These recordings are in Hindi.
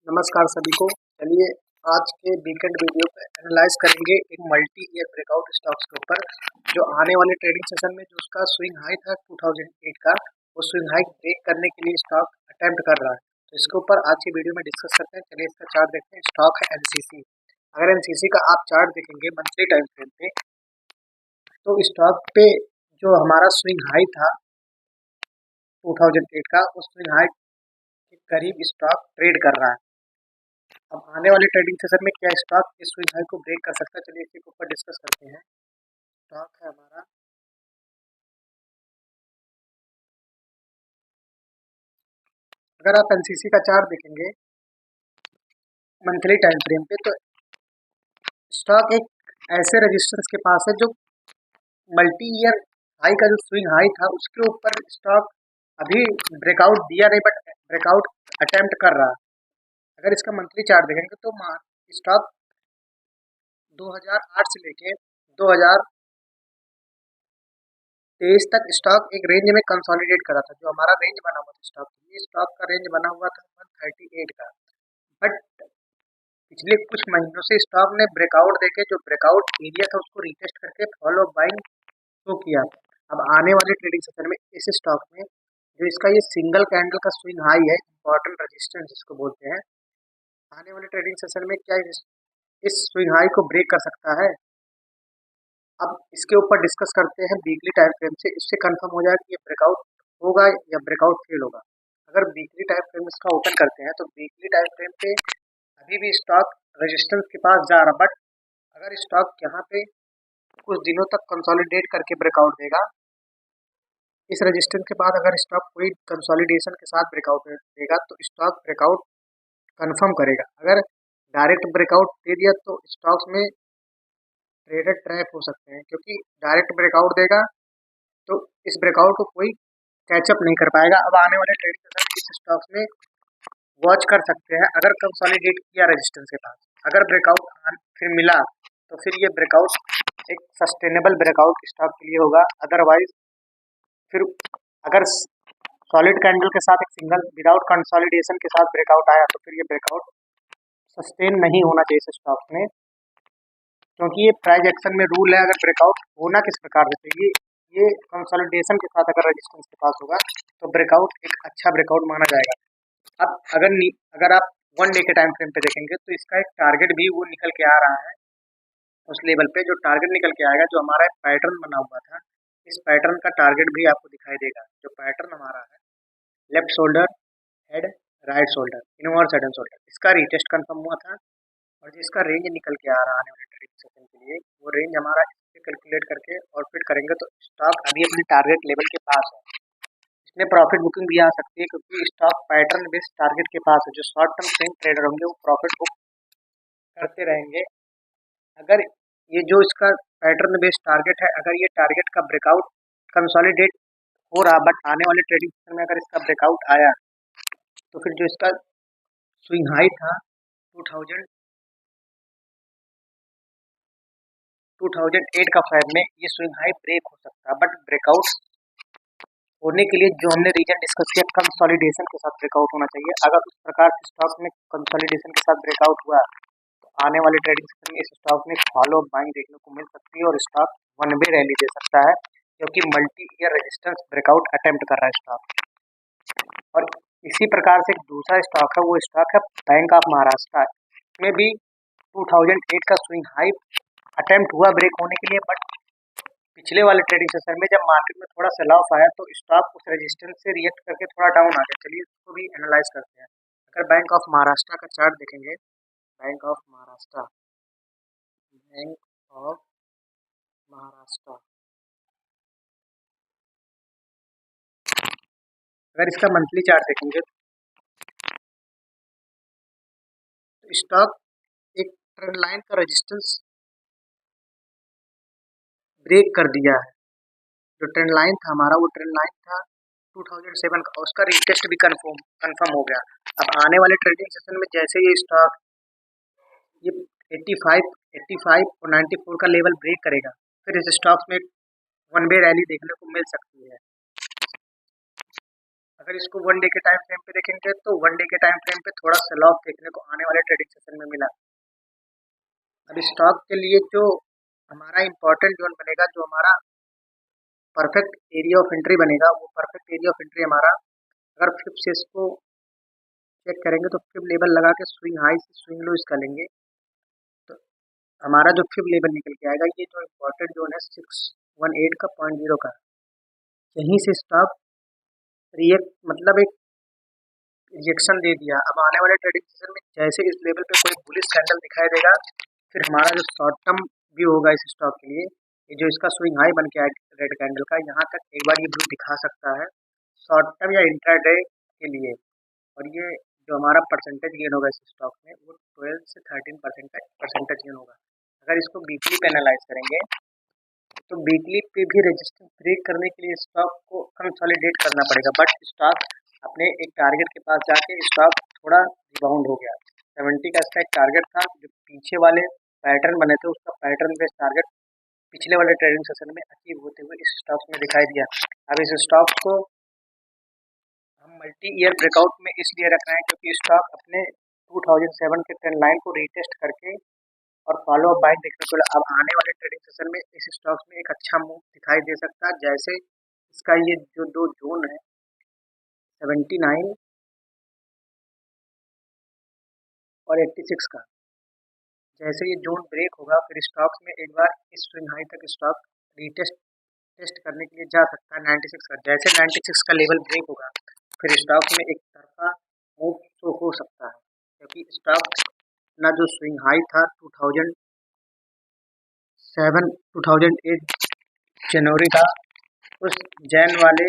नमस्कार सभी को। चलिए आज के वीकेंड वीडियो पे एनालाइज करेंगे एक मल्टी ईयर ब्रेकआउट स्टॉक्स के ऊपर जो आने वाले ट्रेडिंग सेशन में जो उसका स्विंग हाई था 2008 का, वो स्विंग हाई ब्रेक करने के लिए स्टॉक अटेम्प्ट कर रहा है। तो इसके ऊपर आज की वीडियो में डिस्कस करते हैं। चलिए इसका चार्ट देखते हैं। स्टॉक है एनसीसी। अगर एनसीसी का आप चार्ट देखेंगे मंथली टाइम फ्रेम पे, तो स्टॉक पे जो हमारा स्विंग हाई था 2008 का, उस स्विंग हाई के करीब स्टॉक ट्रेड कर रहा है। अब आने वाले ट्रेडिंग सेशन में क्या स्टॉक इस स्विंग हाई को ब्रेक कर सकता है, चलिए इसके ऊपर डिस्कस करते हैं। स्टॉक है हमारा, अगर आप एनसीसी का चार्ट देखेंगे मंथली टाइम फ्रेम पे, तो स्टॉक एक ऐसे रेजिस्टेंस के पास है जो मल्टी ईयर हाई का जो स्विंग हाई था उसके ऊपर स्टॉक अभी ब्रेकआउट दिया नहीं, बट ब्रेकआउट अटेम्प्ट कर रहा है। अगर इसका मंथली चार्ट देखेंगे तो स्टॉक 2008 से लेके 2023 तक स्टॉक एक रेंज में कंसोलिडेट करा था। जो हमारा रेंज बना हुआ था स्टॉक, ये स्टॉक का रेंज बना हुआ था 138 का, बट पिछले कुछ महीनों से स्टॉक ने ब्रेकआउट देके जो ब्रेकआउट एरिया था उसको रिटेस्ट करके फॉलो बाइंग शो किया। अब आने वाले ट्रेडिंग सेशन में इस स्टॉक में जो इसका ये सिंगल कैंडल का स्विंग हाई है, इंपॉर्टेंट रेजिस्टेंस जिसको बोलते हैं, आने वाले ट्रेडिंग सेशन में क्या इस स्विंग हाई को ब्रेक कर सकता है। अब इसके ऊपर डिस्कस करते हैं वीकली टाइम फ्रेम से। इससे कंफर्म हो जाए कि ये ब्रेकआउट होगा या ब्रेकआउट फेल होगा। अगर वीकली टाइम फ्रेम इसका ओपन करते हैं तो वीकली टाइम फ्रेम पे अभी भी स्टॉक रेजिस्टेंस के पास जा रहा, बट अगर स्टॉक यहाँ पे कुछ दिनों तक कंसोलिडेट करके ब्रेकआउट देगा, इस रेजिस्टेंस के बाद अगर स्टॉक कोई कंसोलिडेशन के साथ ब्रेकआउट देगा तो स्टॉक ब्रेकआउट कंफर्म करेगा। अगर डायरेक्ट ब्रेकआउट दे दिया तो स्टॉक्स में ट्रेडर ट्रैप हो सकते हैं, क्योंकि डायरेक्ट ब्रेकआउट देगा तो इस ब्रेकआउट को कोई कैचअप नहीं कर पाएगा। अब आने वाले ट्रेडिंग सेशन में इस स्टॉक्स में वॉच कर सकते हैं। अगर कंसोलिडेट किया रेजिस्टेंस के पास, अगर ब्रेकआउट फिर मिला तो फिर ये ब्रेकआउट एक सस्टेनेबल ब्रेकआउट स्टॉक के लिए होगा। अदरवाइज फिर अगर सॉलिड कैंडल के साथ एक सिंगल विदाउट कंसोलिडेशन के साथ ब्रेकआउट आया तो फिर ये ब्रेकआउट सस्टेन नहीं होना चाहिए इस स्टॉक में, क्योंकि ये प्राइस एक्शन में रूल है। अगर ब्रेकआउट होना किस प्रकार से, तो ये कंसोलिडेशन के साथ अगर रेजिस्टेंस के पास होगा तो ब्रेकआउट एक अच्छा ब्रेकआउट माना जाएगा। अब अगर आप वन डे के टाइम फ्रेम पे देखेंगे तो इसका एक टारगेट भी वो निकल के आ रहा है। उस लेवल पे जो टारगेट निकल के आएगा, जो हमारा एक पैटर्न बना हुआ था, इस पैटर्न का टारगेट भी आपको दिखाई देगा। जो पैटर्न हमारा है, left shoulder head, right shoulder, inverse head and shoulder, इसका रिटेस्ट कंफर्म हुआ था। और जिसका रेंज निकल के आ रहा है आने वाले ट्रेडिंग सेशन के लिए, वो रेंज हमारा इससे कैलकुलेट करके और फिट करेंगे तो स्टॉक अभी अपने टारगेट लेवल के पास है। इसमें प्रॉफिट बुकिंग भी आ सकती है, क्योंकि स्टॉक पैटर्न बेस्ड टारगेट के पास है। जो शॉर्ट टर्म स्विंग ट्रेडर होंगे वो प्रॉफिट बुक करते रहेंगे। अगर ये जो इसका पैटर्न बेस्ड टारगेट है, अगर ये टारगेट का ब्रेकआउट कंसोलिडेट हो रहा, बट आने वाले ट्रेडिंग सेशन में अगर इसका ब्रेकआउट आया तो फिर जो इसका स्विंग हाई था 2008 का फाइव में, ये स्विंग हाई ब्रेक हो सकता है। बट ब्रेकआउट होने के लिए जो हमने रीजन डिस्कस किया, कंसोलिडेशन के साथ ब्रेकआउट होना चाहिए। अगर उस प्रकार से स्टॉक में कंसोलिडेशन के साथ ब्रेकआउट हुआ तो आने वाले ट्रेडिंग सेशन में इस स्टॉक में फॉलो बाइंग देखने को मिल सकती है और स्टॉक वन वे रैली दे सकता है, क्योंकि multi year resistance breakout attempt कर रहा है स्टॉक। और इसी प्रकार से एक दूसरा स्टॉक है, वो स्टॉक है बैंक ऑफ महाराष्ट्र में भी 2008 का स्विंग हाई अटेम्प्ट हुआ ब्रेक होने के लिए, बट पिछले वाले ट्रेडिंग सेशन में जब मार्केट में थोड़ा सेल ऑफ आया तो स्टॉक उस रेजिस्टेंस से रिएक्ट करके थोड़ा डाउन आ गया। चलिए इसको भी एनालाइज करते हैं। अगर बैंक ऑफ महाराष्ट्र का चार्ट देखेंगे, bank of Maharashtra, bank of Maharashtra, अगर इसका मंथली चार्ट देखेंगे तो स्टॉक एक ट्रेंड लाइन का रेजिस्टेंस ब्रेक कर दिया है। जो ट्रेंड लाइन था हमारा, वो ट्रेंड लाइन था 2007 का, उसका रिटेस्ट भी कंफर्म हो गया। अब आने वाले ट्रेडिंग सेशन में जैसे ये स्टॉक ये 85 और 94 का लेवल ब्रेक करेगा, फिर इस स्टॉक्स में वन वे रैली देखने को मिल सकती है। अगर इसको 1 डे के टाइम फ्रेम पे देखेंगे तो 1 डे के टाइम फ्रेम पे थोड़ा सेल ऑफ देखने को आने वाले ट्रेडिंग सेशन में मिला। अब स्टॉक के लिए जो हमारा इम्पोर्टेंट जोन बनेगा, जो हमारा परफेक्ट एरिया ऑफ एंट्री बनेगा, वो परफेक्ट एरिया ऑफ एंट्री हमारा अगर फिफ्थ से इसको चेक करेंगे तो फिफ्थ लेवल लगा के स्विंग हाई से स्विंग लो इसका लेंगे तो हमारा जो फिफ्थ लेवल निकल के आएगा, ये जो इम्पोर्टेंट जोन है 618 का 0.0 का, यहीं से स्टॉक रिएक्ट मतलब एक रिजेक्शन दे दिया। अब आने वाले ट्रेडिंग सेशन में जैसे इस लेवल पे कोई बुलिश कैंडल दिखाई देगा, फिर हमारा जो शॉर्ट टर्म व्यू होगा इस स्टॉक के लिए, ये जो इसका स्विंग हाई बन के आया रेड कैंडल का, यहाँ तक एक बार ये व्यू दिखा सकता है शॉर्ट टर्म या इंट्राडे के लिए। और ये जो हमारा परसेंटेज गेन होगा इस स्टॉक में, वो 12 से 13% का परसेंटेज गेन होगा। अगर इसको वीकली पे एनालाइज करेंगे तो वीकली पे भी रेजिस्टेंस ब्रेक करने के लिए स्टॉक को कंसोलिडेट करना पड़ेगा, बट स्टॉक अपने एक टारगेट के पास जाके स्टॉक थोड़ा रिबाउंड हो गया। 70 का इसका एक टारगेट था, जो पीछे वाले पैटर्न बने थे उसका पैटर्न बेस्ड टारगेट पिछले वाले ट्रेडिंग सेशन में अचीव होते हुए इस स्टॉक में दिखाई दिया। अब इस स्टॉक को हम मल्टी ईयर ब्रेकआउट में इसलिए रख रहे हैं क्योंकि स्टॉक अपने 2007 के ट्रेंड लाइन को रीटेस्ट करके और फॉलो अप बाइंग देखने को अब आने वाले ट्रेडिंग सेशन में इस स्टॉक्स में एक अच्छा मूव दिखाई दे सकता है। जैसे इसका ये जो दो जोन है 79 और 86 का, जैसे ये जोन ब्रेक होगा फिर स्टॉक्स में एक बार इस स्विंग हाई तक स्टॉक टेस्ट करने के लिए जा सकता है 96 का। जैसे 96 का लेवल ब्रेक होगा फिर स्टॉक में एक तरफा मूव शो हो सकता है, क्योंकि स्टॉक ना जो स्विंग हाई था 2008 जनवरी का, उस जैन वाले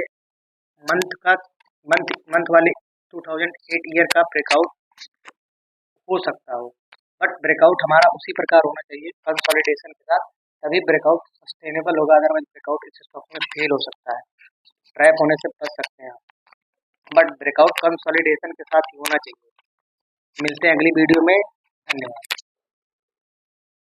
मंथ वाले 2008 ईयर का ब्रेकआउट हो सकता हो, बट ब्रेकआउट हमारा उसी प्रकार होना चाहिए कंसोलिडेशन के साथ, तभी ब्रेकआउट सस्टेनेबल होगा। अदरवाइज ब्रेकआउट इस स्टॉक में फेल हो सकता है, ट्रैप होने से बच सकते हैं, बट ब्रेकआउट कंसोलिडेशन के साथ ही होना चाहिए। मिलते हैं अगली वीडियो में, धन्यवाद।